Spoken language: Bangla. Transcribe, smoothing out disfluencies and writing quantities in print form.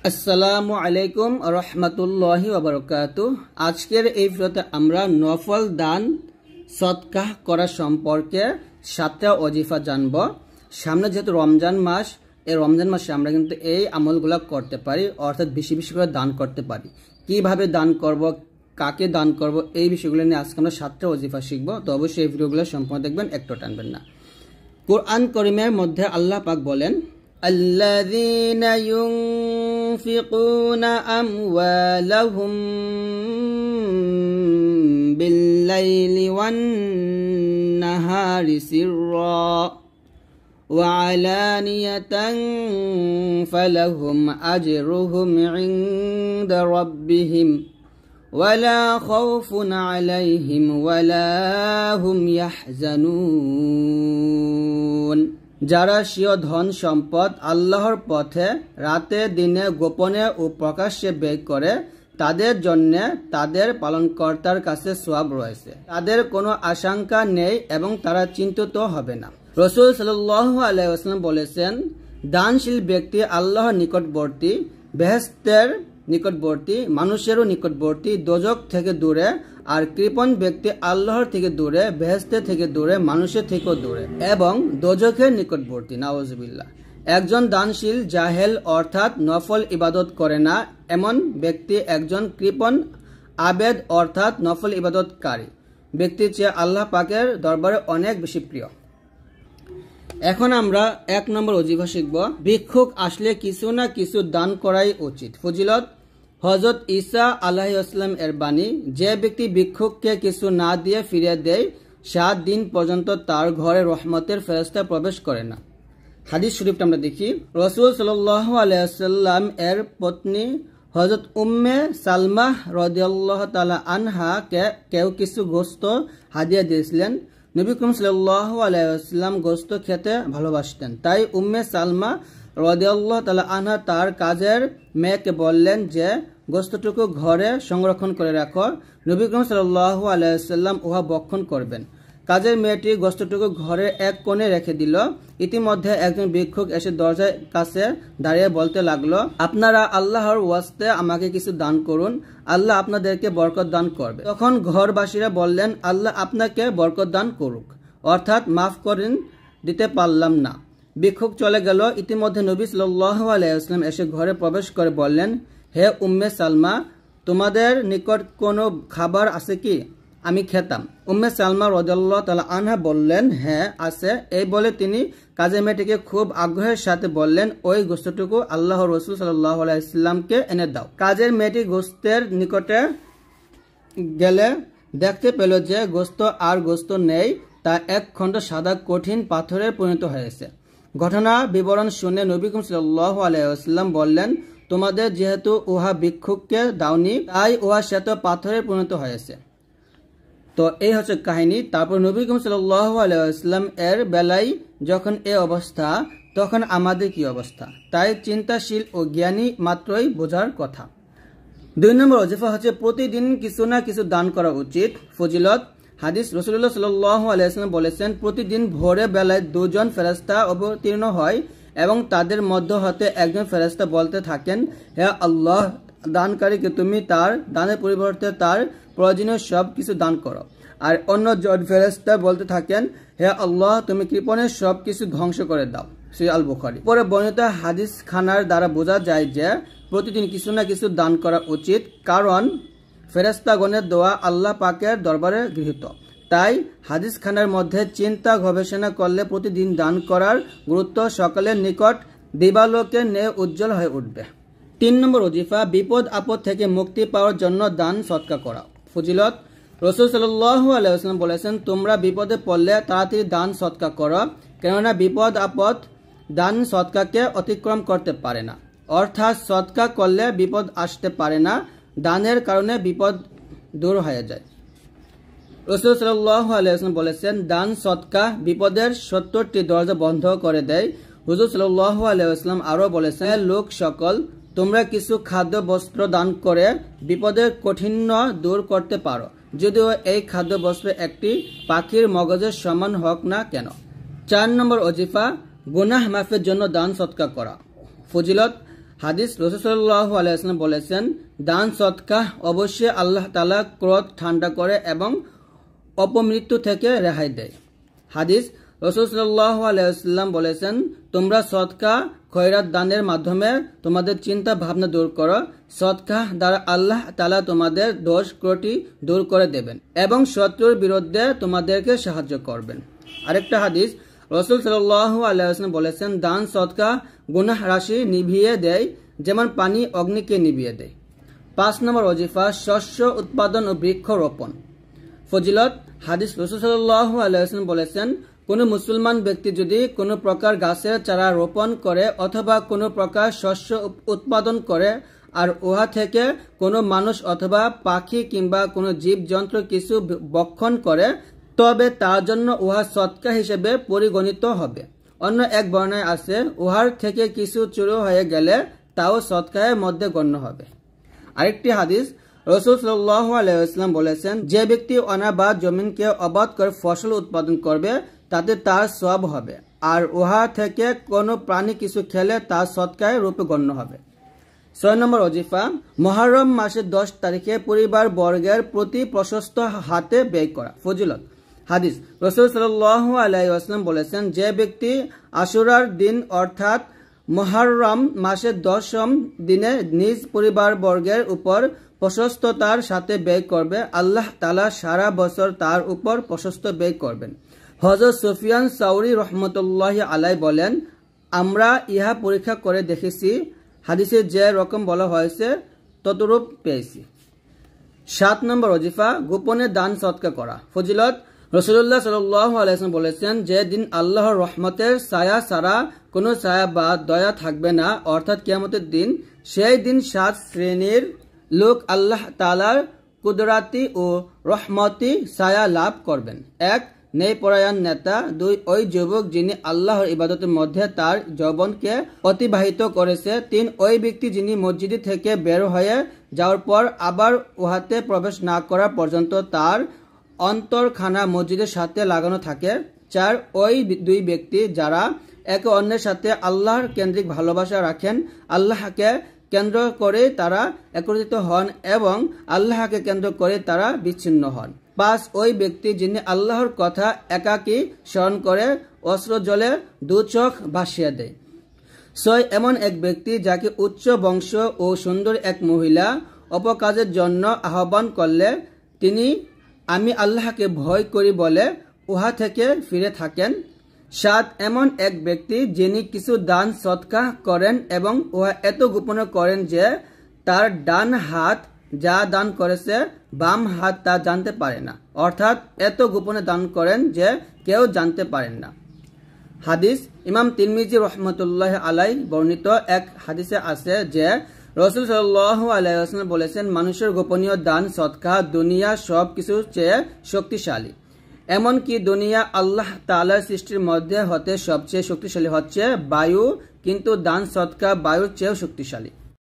আসসালামু আলাইকুম রহমতুল্লাহি ওয়া বারাকাতুহু। আজকের এই ভিডিওতে আমরা নফল দান সদকাহ করা সম্পর্কে 7টা ওজিফা জানব। সামনে যেহেতু রমজান মাস, এই রমজান মাসে আমরা কিন্তু এই আমলগুলো করতে পারি, অর্থাৎ বেশি বেশি করে দান করতে পারি। কিভাবে দান করব, কাকে দান করব, এই বিষয়গুলো নিয়ে আজকে আমরা 7টা ওজিফা শিখব। তো অবশ্যই এই ভিডিওগুলো সম্পূর্ণ দেখবেন, একটু টানবেন না। কোরআন কারীমের মধ্যে আল্লাহ পাক বলেন, الذين ينفقون أموالهم بالليل والنهار سرا وعلانية فلهم أجرهم عند ربهم ولا خوف عليهم ولا هم يحزنون। যারা স্বীয় ধন সম্পদ আল্লাহর পথে রাতে দিনে গোপনে ও প্রকাশ্যে ব্যয় করে, তাদের জন্য তাদের পালনকর্তার কাছে সওয়াব রয়েছে, তাদের কোনো আশঙ্কা নেই এবং তারা চিন্তিত হবে না। রাসূল সাল্লাল্লাহু আলাইহি ওয়াসাল্লাম বলেছেন, দানশীল ব্যক্তি আল্লাহর নিকটবর্তী, বেহেশতের নিকটবর্তী, মানুষেরও নিকটবর্তী, দোজখ থেকে দূরে, আর কৃপণ ব্যক্তি আল্লাহর থেকে দূরে, বেহেশতের থেকে দূরে, মানুষের থেকেও দূরে এবং দোজখের নিকটবর্তী। নাউজুবিল্লাহ। একজন দানশীল জাহেল অর্থাৎ নফল ইবাদত করে না এমন ব্যক্তি একজন কৃপণ আবেদ অর্থাৎ নফল ইবাদতকারী ব্যক্তির চেয়ে আল্লাহ পাকের দরবারে অনেক বেশি প্রিয়। এখন আমরা 1 নম্বর ওজিফা শিখব। ভিক্ষুক আসলে কিছু না কিছু দান করাই উচিত। ফজিলত, হযরত ঈসা আলাইহিস সালাম এর বাণী, যে ব্যক্তি ভিক্ষুককে কিছু না দিয়ে ফিরিয়ে দেয় 7 দিন পর্যন্ত তার ঘরে রহমতের ফেরেশতা প্রবেশ করে না। হাদিস শরীফটা আমরা দেখি। রাসূল সাল্লাল্লাহু আলাইহি ওয়াসাল্লাম এর পত্নী হযরত উম্মে সালমা রাদিয়াল্লাহু তাআলা আনহাকে কেউ কিছু গোশত হাদিয়া দিয়েছিলেন। নবী করিম সাল্লাল্লাহু আলাইহি ওয়াসাল্লাম গোশত খেতে ভালোবাসতেন, তাই উম্মে সালমা রাদিয়াল্লাহু তাআলা আনহা তার কাজের মেয়েকে বললেন যে গোশতটুকু ঘরে সংরক্ষণ করে রাখো। নবী করিম সাল্লাল্লাহু আলাইহি ওয়াসাল্লাম উহা ভক্ষণ করবেন। কাজের মেয়েটি গোশতটুকু ঘরের এক কোণে রেখে দিল। ইতিমধ্যে একজন ভিক্ষুক এসে দরজার কাছে দাঁড়িয়ে বলতে লাগলো, আপনারা আল্লাহর ওয়াস্তে আমাকে কিছু দান করুন, আল্লাহ আপনাদেরকে বরকত দান করবে। তখন ঘরবাসীরা বললেন, আল্লাহ আপনাকে বরকত দান করুক, অর্থাৎ মাফ করেন দিতে পারলাম না। ভিক্ষুক চলে গেল। ইতিমধ্যে নবী সাল্লাল্লাহু আলাইহি ওয়াসাল্লাম এসে ঘরে প্রবেশ করে বললেন, হে উম্মে সালমা, তোমাদের নিকট কোনো খাবার আছে কি? আমি খেতাম। উম্মে সালমা রাদিয়াল্লাহু তাআলা আনহা বললেন, হ্যাঁ আছে। এই বলে তিনি কাজের মেয়েটিকে খুব আগ্রহের সাথে বললেন, ওই গোশতটুকু আল্লাহর রাসূল সাল্লাল্লাহু আলাইহি ওয়াসাল্লামকে এনে দাও। কাজের মেয়েটি গোশতের নিকটে গেলে দেখতে পেল যে গোশত আর গোশত নেই, তা এক খণ্ড সাদা কঠিন পাথরে পরিণত হয়েছে। ঘটনা বিবরণ শুনে নবী করিম সাল্লাল্লাহু আলাইহি ওয়াসাল্লাম বললেন, তোমাদের যেহেতু উহা ভিক্ষুককে দাওনি, তাই উহা শ্বেত পাথরে পরিণত হয়েছে। তো এই হচ্ছে কাহিনী। তারপর নবী করিম সাল্লাল্লাহু আলাইহি ওয়াসাল্লাম এর বেলায় যখন এই অবস্থা, তখন আমাদের কি অবস্থা? তাই চিন্তাশীল ও জ্ঞানী মাত্রই বোঝার কথা। 2 নম্বর ওজিফা হচ্ছে প্রতিদিন কিছু না কিছু দান করা উচিত। ফজিলত, হাদিস, রাসূলুল্লাহ সাল্লাল্লাহু আলাইহি ওয়াসাল্লাম বলেছেন, প্রতিদিন ভোরে বেলায় 2 জন ফেরেশতা অবতীর্ণ হয় এবং তাদের মধ্য হতে একজন ফেরেশতা বলতে থাকেন, হে আল্লাহ, দানকারীকে তুমি তার দানের পরিবর্তে তার প্রয়োজনীয় সব কিছু দান করো। আর অন্য জন ফেরেশতা বলতে থাকেন, হে আল্লাহ, তুমি কৃপণের সব কিছু ধ্বংস করে দাও। সহিহ আল বুখারী। পরে বর্ণিত হাদিস খানার দ্বারা বোঝা যায় যে প্রতিদিন কিছু না কিছু দান করা উচিত, কারণ ফেরেশতাগণের দোয়া আল্লাহ পাকের দরবারে গৃহীত। তাই হাদিস খানার মধ্যে চিন্তা গবেষণা করলে প্রতিদিন দান করার গুরুত্ব সকলের নিকট দিবালোকে ন্যায় উজ্জ্বল হয়ে উঠবে। 3 নম্বর ওজিফা, বিপদ আপদ থেকে মুক্তি পাওয়ার জন্য দান সদকা করা। ফজিলত, রাসূল সাল্লাল্লাহু আলাইহি ওয়াসাল্লাম বলেছেন, তোমরা বিপদে পড়লে তাড়াতাড়ি দান সদকা করো, কেননা বিপদ আপদ দান সদকাকে অতিক্রম করতে পারে না। অর্থাৎ সদকা করলে বিপদ আসতে পারে না, দানের কারণে বিপদ দূর হয়ে যায়। রাসূল সাল্লাল্লাহু আলাইহি ওয়াসাল্লাম বলেছেন, দান সদকা বিপদের 70টি দরজা বন্ধ করে দেয়। হুজুর সাল্লাল্লাহু আলাইহি ওয়াসাল্লাম আরো বলেছেন, লোক সকল, তোমরা কিছু খাদ্য বস্ত্র দান করে বিপদের কাঠিন্য দূর করতে পারো, যদিও এই খাদ্য বস্ত্র একটি পাখির মগজের সমান হোক না কেন। 4 নম্বর ওজিফা, গুনাহ মাফের জন্য দান সদকা করা। ফজিলত, হাদিস, রাসূল সাল্লাল্লাহু আলাইহি ওয়াসাল্লাম বলেছেন, দান সদকা অবশ্যই আল্লাহ তাআলা ক্রোধ ঠান্ডা করে এবং অপমৃত্যু থেকে রেহাই দেয়। হাদিস, রাসূল সাল্লাল্লাহু আলাইহি ওয়াসাল্লাম বলেছেন, তোমরা সদকা খয়রাত দানের মাধ্যমে তোমাদের চিন্তা ভাবনা দূর করো। সদকা দ্বারা আল্লাহ তাআলা তোমাদের দোষ ত্রুটি দূর করে দেবেন এবং শত্রুর বিরুদ্ধে তোমাদেরকে সাহায্য করবেন। আরেকটা হাদিস, রাসূল সাল্লাল্লাহু আলাইহি ওয়াসাল্লাম বলেছেন, দান সদকা গুনাহ রাশি নিভিয়ে দেয় যেমন পানি অগ্নিকে নিভিয়ে দেয়। 5 নম্বর ওজিফা, শস্য উৎপাদন ও বৃক্ষ রোপণ। ফজিলত, হাদিস, রাসূল সাল্লাল্লাহু আলাইহি ওয়াসাল্লাম বলেছেন, কোন মুসলমান ব্যক্তি যদি কোনো প্রকার গাছের চারা রোপণ করে অথবা কোনো প্রকার শস্য উৎপাদন করে আর উহা থেকে কোনো মানুষ অথবা পাখি কিংবা কোনো জীবজন্তু কিছু ভক্ষণ করে, তবে তার জন্য উহা সদকা হিসেবে পরিগণিত হবে। অন্য এক বর্ণনায় আছে, উহার থেকে কিছু চুরি হয়ে গেলে তাও সদকায়ের মধ্যে গণ্য হবে। আরেকটি হাদিস, রাসূল সাল্লাল্লাহু আলাইহি ওয়াসাল্লাম বলেছেন, যে ব্যক্তি অনাবাদ জমিনকে আবাদ করে ফসল উৎপাদন করবে তাতে তার সওয়াব হবে, আর উহা থেকে কোনো প্রাণী কিছু খেলে তার সদকায় রূপে গণ্য হবে। 6 নম্বর ওজিফা, মুহররম মাসের 10 তারিখে পরিবার বর্গের প্রতি প্রশস্ত হাতে ব্যয় করা। ফজিলত, হাদিস, রাসূল সাল্লাল্লাহু আলাইহি ওয়াসাল্লাম বলেছেন, যে ব্যক্তি আশুরার দিন অর্থাৎ মুহররম মাসের 10ম দিনে নিজ পরিবার বর্গের উপর প্রশস্ততার সাথে ব্যয় করবে, আল্লাহ তাআলা সারা বছর তার উপর প্রশস্ত ব্যয় করবেন। হযরত সুফিয়ান সাউরি রহমতুল্লাহি আলাইহি বলেন, আমরা ইহা পরীক্ষা করে দেখেছি, হাদিসে যে রকম বলা হয়েছে ততরূপ পেয়েছি। 7 নম্বর ওজিফা, গোপনে দান সদকা করা। ফজিলত, রাসূলুল্লাহ সাল্লাল্লাহু আলাইহি ওয়াসাল্লাম বলেছেন, যে দিন আল্লাহর রহমতের ছায়া ছাড়া কোনো ছায়া বা দয়া থাকবে না, অর্থাৎ কিয়ামতের দিন, সেই দিন 7 শ্রেণীর লোক আল্লাহ তাআলার কুদরতি ও রহমতি ছায়া লাভ করবেন। 1. ন্যায়পরায়ণ নেতা। 2. ওই যুবক যিনি আল্লাহর ইবাদতের মধ্যে তার যৌবনকে অতিবাহিত করেছে। 3. ওই ব্যক্তি যিনি মসজিদ থেকে বের হয়ে যাওয়ার পর আবার উহাতে প্রবেশ না করা পর্যন্ত তার অন্তরখানা মসজিদের সাথে লাগানো থাকে। 4. ওই 2 ব্যক্তি যারা একে অন্যের সাথে আল্লাহর কেন্দ্রিক ভালোবাসা রাখেন, আল্লাহকে কেন্দ্র করে তারা একত্রিত হন এবং আল্লাহকে কেন্দ্র করে তারা বিচ্ছিন্ন হন। 5. ওই ব্যক্তি যিনি আল্লাহর কথা একাকী স্মরণ করে অশ্রু জলে 2 চোখ ভাসিয়ে দেয়। 6. এমন এক ব্যক্তি যাকে উচ্চ বংশ ও সুন্দর এক মহিলা অপকাজের জন্য আহ্বান করলে তিনি আমি আল্লাহকে ভয় করি বলে উহা থেকে ফিরে থাকেন। 7. এমন এক ব্যক্তি যিনি কিছু দান সদকা করেন এবং উহা এত গোপনে করেন যে তার ডান হাত যা দান করেছে বাম হাত তা জানতে পারে না, অর্থাৎ এত গোপনে দান করেন যে কেউ জানতে পারেন না। হাদিস, ইমাম তিরমিজি রহমতুল্লাহ আলাই বর্ণিত এক হাদিসে আছে যে রাসূল সাল্লাল্লাহু আলাইহি ওয়াসাল্লাম বলেছেন, মানুষের গোপনীয় দান সদকা দুনিয়া সব কিছুর চেয়ে শক্তিশালী। এমনকি দুনিয়া আল্লাহ তাআলার সৃষ্টির মধ্যে হতে সবচেয়ে শক্তিশালী হচ্ছে বায়ু, কিন্তু দান সদকা বায়ুর চেয়েও শক্তিশালী।